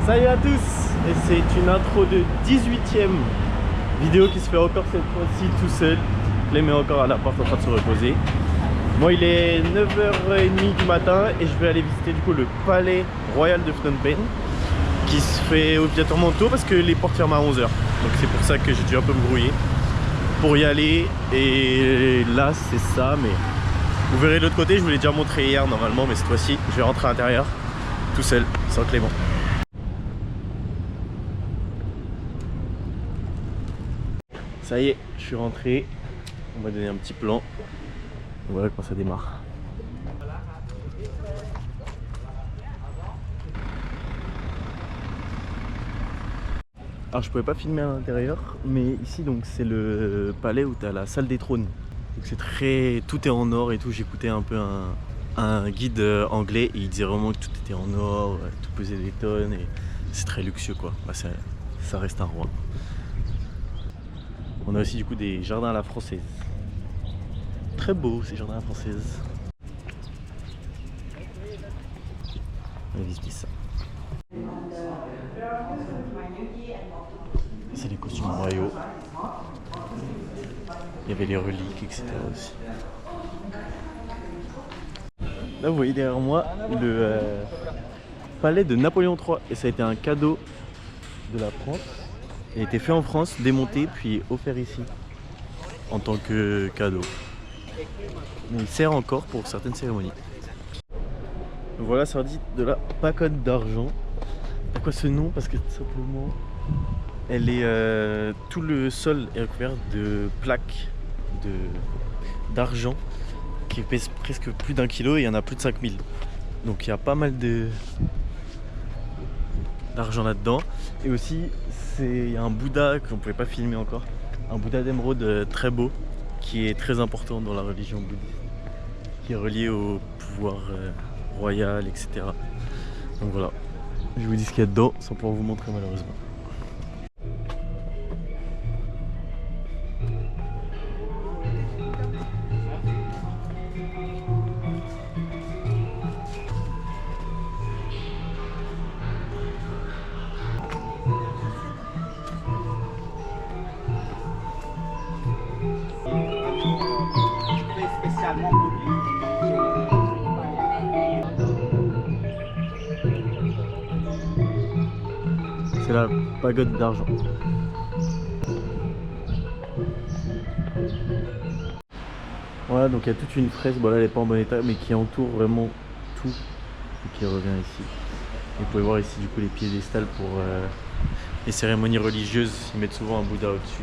Salut à tous, et c'est une intro de 18e vidéo qui se fait encore cette fois-ci tout seul. Clem est encore à la porte en train de se reposer. Moi il est 9h30 du matin et je vais aller visiter du coup le palais royal de Phnom Penh qui se fait obligatoirement tôt parce que les portes ferment à 11h. Donc c'est pour ça que j'ai dû un peu me brouiller pour y aller, et là c'est ça, mais vous verrez de l'autre côté. Je vous l'ai déjà montré hier normalement, mais cette fois-ci je vais rentrer à l'intérieur tout seul sans Clément. Ça y est, je suis rentré. On va donner un petit plan. Voilà comment ça démarre. Alors je pouvais pas filmer à l'intérieur, mais ici donc c'est le palais où tu as la salle des trônes. Donc c'est très, tout est en or et tout. J'écoutais un peu un guide anglais et il disait vraiment que tout était en or, tout pesait des tonnes et c'est très luxueux quoi. Bah, ça reste un roi. On a aussi du coup des jardins à la française. Très beau ces jardins à la française. On va visiter ça. C'est les costumes royaux. Il y avait les reliques, etc. aussi. Là vous voyez derrière moi le palais de Napoléon III. Et ça a été un cadeau de la France. Il a été fait en France, démonté, puis offert ici en tant que cadeau. Mais il sert encore pour certaines cérémonies. Voilà, ça dit de la pagode d'argent. Pourquoi ce nom? Parce que tout simplement, elle est, tout le sol est recouvert de plaques d'argent qui pèsent presque plus d'1 kilo et il y en a plus de 5000. Donc il y a pas mal d'argent là-dedans. Et aussi, il y a un Bouddha qu'on ne pouvait pas filmer encore. Un Bouddha d'émeraude très beau, qui est très important dans la religion bouddhiste, qui est relié au pouvoir royal, etc. Donc voilà, je vous dis ce qu'il y a dedans sans pouvoir vous montrer malheureusement. C'est la pagode d'argent. Voilà, donc il y a toute une fresque, bon là elle n'est pas en bon état, mais qui entoure vraiment tout et qui revient ici. Et vous pouvez voir ici du coup les piédestals pour les cérémonies religieuses. Ils mettent souvent un Bouddha au-dessus.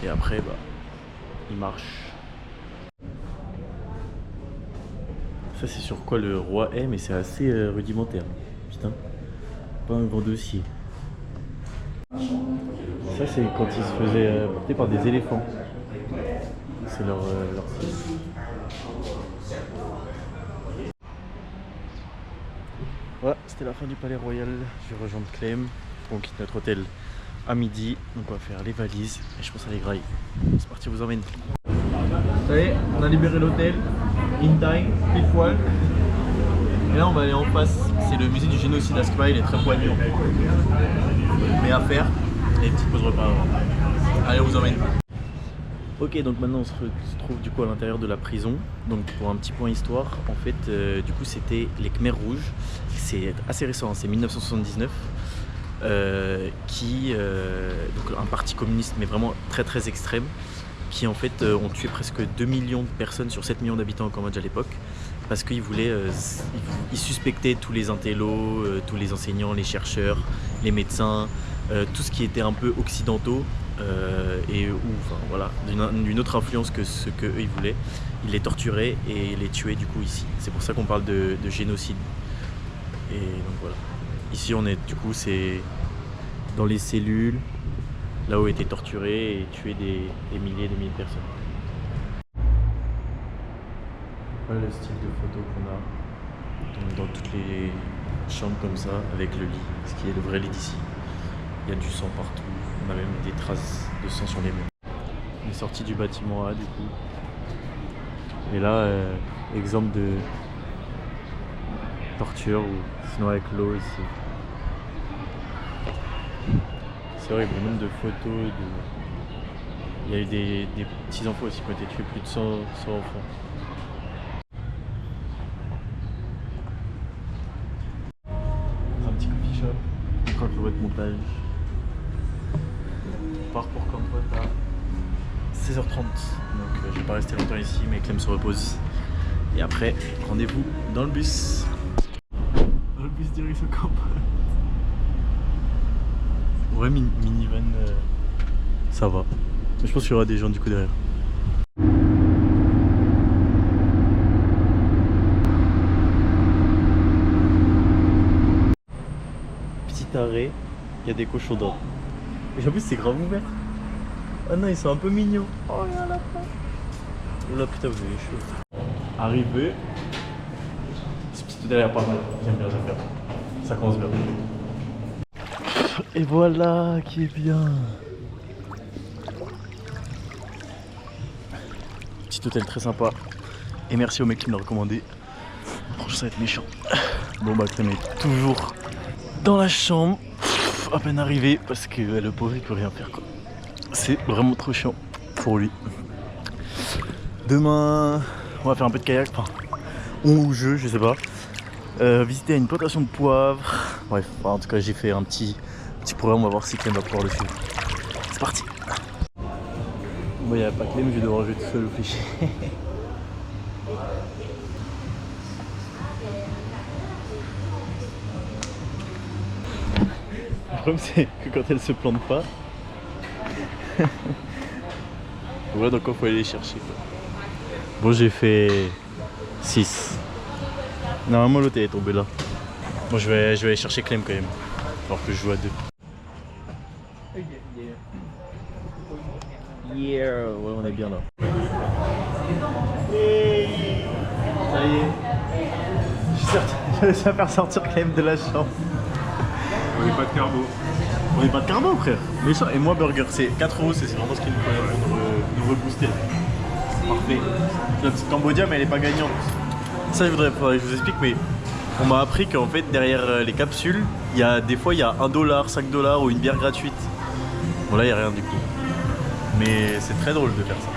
Et après, bah, il marche. Ça c'est sur quoi le roi est, mais c'est assez rudimentaire. Putain, pas un grand dossier. Ça c'est quand ils se faisaient porter par des éléphants. C'est leur style. Voilà, c'était la fin du palais royal. Je vais rejoindre Clem. On quitte notre hôtel à midi. Donc on va faire les valises et je pense à les grailler. C'est parti, vous emmène. Ça y est, on a libéré l'hôtel. In time, pile poil. Et là on va aller en face. C'est le musée du génocide à Spa. Il est très poignant. Mais à faire. Et une petite pause repas avant. Allez, on vous emmène. Ok, donc maintenant on se trouve du coup à l'intérieur de la prison. Donc pour un petit point histoire, en fait, du coup c'était les Khmers rouges. C'est assez récent, hein, c'est 1979. Donc un parti communiste mais vraiment très très extrême, qui en fait ont tué presque 2 millions de personnes sur 7 millions d'habitants au Cambodge à l'époque, parce qu'ils voulaient, ils suspectaient tous les intellos, tous les enseignants, les chercheurs, les médecins, tout ce qui était un peu occidentaux. Et enfin voilà, d'une autre influence que ce qu'eux ils voulaient. Ils les torturaient et les tuaient du coup ici. C'est pour ça qu'on parle de génocide. Et donc voilà. Ici on est du coup c'est dans les cellules, là où étaient torturés et tués des milliers et des milliers de personnes. Voilà le style de photo qu'on a dans toutes les chambres comme ça, avec le lit, ce qui est le vrai lit d'ici. Il y a du sang partout. On a même des traces de sang sur les murs. On est sorti du bâtiment A du coup. Et là, exemple de torture ou sinon avec l'eau ici. C'est horrible, le nombre de photos. Il y a eu des petits enfants aussi qui ont été tués, plus de 100 enfants. Dans un petit coffee shop, encore le de montage. On part pour Kampot à 16h30. Donc je vais pas rester longtemps ici, mais Clem se repose. Et après, rendez-vous dans le bus. Dans le bus direction Kampot. Ouais, minivan, ça va. Mais je pense qu'il y aura des gens du coup derrière. Petit arrêt, il y a des cochons d'or. Et en plus c'est grave ouvert. Ah non, ils sont un peu mignons. Oh regarde là. Oh là putain, vous avez chaud. Arrivé. Ce petit tout derrière pas mal. J'aime bien. Ça commence bien. Et voilà qui est bien. Petit hôtel très sympa. Et merci au mec qui me l'a recommandé. Franchement ça va être méchant. Bon bah Clem est toujours dans la chambre. À peine arrivé parce que le pauvre il peut rien faire quoi. C'est vraiment trop chiant pour lui. Demain on va faire un peu de kayak. Enfin on ou je sais pas. Visiter une plantation de poivre. Bref, en tout cas j'ai fait un petit programme, on va voir si Clem va pouvoir le suivre. C'est parti. Bon, il n'y a pas Clem, je vais devoir jouer tout seul au fléché. Le problème c'est que quand elle se plante pas, voilà donc il faut aller les chercher. Bon j'ai fait 6. Normalement l'autre elle est tombée là. Bon je vais aller chercher Clem quand même. Alors que je joue à 2. Yeah, ouais on est bien là. Hey, ça y est. Je vais faire sortir Clem de la chambre. On n'est pas de carbo. On n'est pas de carbo frère. Mais ça, et moi burger c'est 4 €, c'est vraiment ce qu'il nous faut pour nous rebooster. Parfait. La petite Cambodia mais elle est pas gagnante. Ça je voudrais que je vous explique mais on m'a appris qu'en fait derrière les capsules, il y a des fois il y a 1 $, 5 $ ou une bière gratuite. Bon là il n'y a rien du coup. Mais c'est très drôle de faire ça.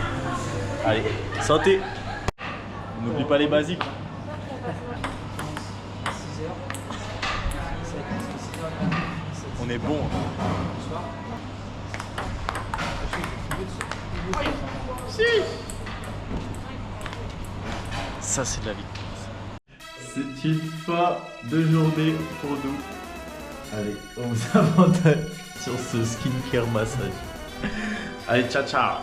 Allez, santé. N'oublie pas les basiques. On est bon. Si. Ça c'est de la vie. C'est une fin de journée pour nous. Allez, on vous abandonne sur ce skincare massage. Allez, ciao ciao.